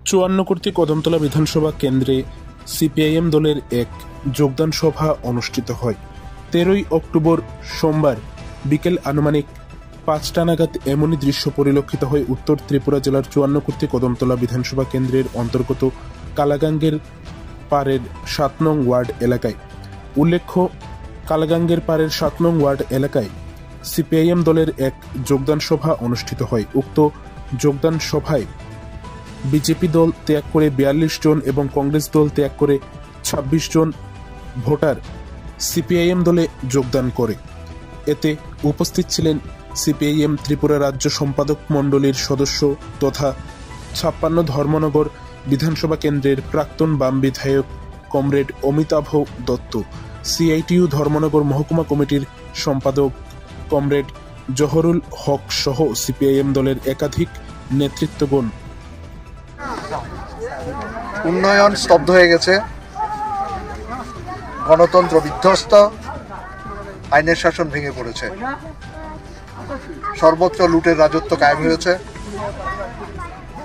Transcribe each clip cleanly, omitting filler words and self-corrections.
54 কর্তৃক কদমতলা বিধানসভা কেন্দ্রে সিপিআইএম দলের এক যোগদান সভা অনুষ্ঠিত হয়। 13 অক্টোবর সোমবার বিকেল আনুমানিক 5টা নাগাদ এমনই দৃশ্য পরিলক্ষিত হয় উত্তর ত্রিপুরা জেলার 54 কর্তৃক কদমতলা বিধানসভা কেন্দ্রের অন্তর্গত কালাগাঙ্গের পাড়ের 7 নং ওয়ার্ড এলাকায়। উল্লেখ্য, কালাগাঙ্গের পাড়ের 7 নং ওয়ার্ড এলাকায় সিপিআইএম দলের এক যোগদান সভা অনুষ্ঠিত হয়। উক্ত যোগদান সভায় বিজেপি দল ত্যাগ করে 42 জন এবং কংগ্রেস দল ত্যাগ করে 26 জন ভোটার সিপিআইএম দলে যোগদান করে। এতে উপস্থিত ছিলেন সিপিআইএম ত্রিপুরা রাজ্য সম্পাদক মণ্ডলীর সদস্য তথা 56 ধর্মনগর বিধানসভা কেন্দ্রের প্রাক্তন বাম বিধায়ক কমরেড অমিতাভ দত্ত, সিআইটিইউ ধর্মনগর মহকুমা কমিটির সম্পাদক কমরেড জহরুল হক সহ সিপিআইএম দলের একাধিক নেতৃত্বগণ। উন্নয়ন স্তব্ধ হয়ে গেছে, গণতন্ত্র বিধ্বস্ত, আইনের শাসন ভেঙে পড়েছে, সর্বত্র লুটের রাজত্ব কায়েম হয়েছে,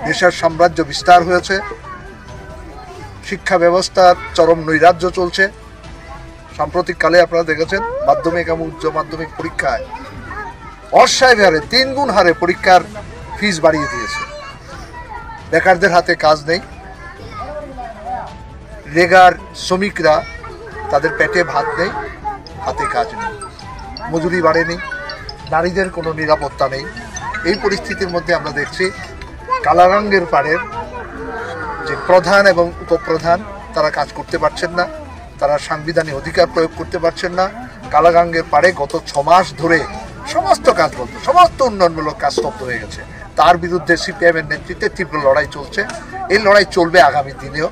দেশের সাম্রাজ্য বিস্তার হয়েছে, শিক্ষা ব্যবস্থার চরম নৈরাজ্য চলছে। সাম্প্রতিককালে আপনারা দেখেছেন মাধ্যমিক এবং উচ্চ মাধ্যমিক পরীক্ষায় অস্বাভাবিক হারে 3 গুণ হারে পরীক্ষার ফিস বাড়িয়ে দিয়েছে। বেকারদের হাতে কাজ নেই, রেগার শ্রমিকরা তাদের পেটে ভাত নেই, হাতে কাজ নেই, মজুরি বাড়েনি, নারীদের কোনো নিরাপত্তা নেই। এই পরিস্থিতির মধ্যে আমরা দেখছি কালাগাঙ্গের পাড়ের যে প্রধান এবং উপপ্রধান তারা কাজ করতে পারছেন না, তারা সাংবিধানিক অধিকার প্রয়োগ করতে পারছেন না। কালাগাঙ্গের পাড়ে গত 6 মাস ধরে সমস্ত কাজ বন্ধ, সমস্ত উন্নয়নমূলক কাজ স্তব্ধ হয়ে গেছে। তার বিরুদ্ধে সিপিআইএমের নেতৃত্বে তীব্র লড়াই চলছে। এই লড়াই চলবে আগামী দিনেও।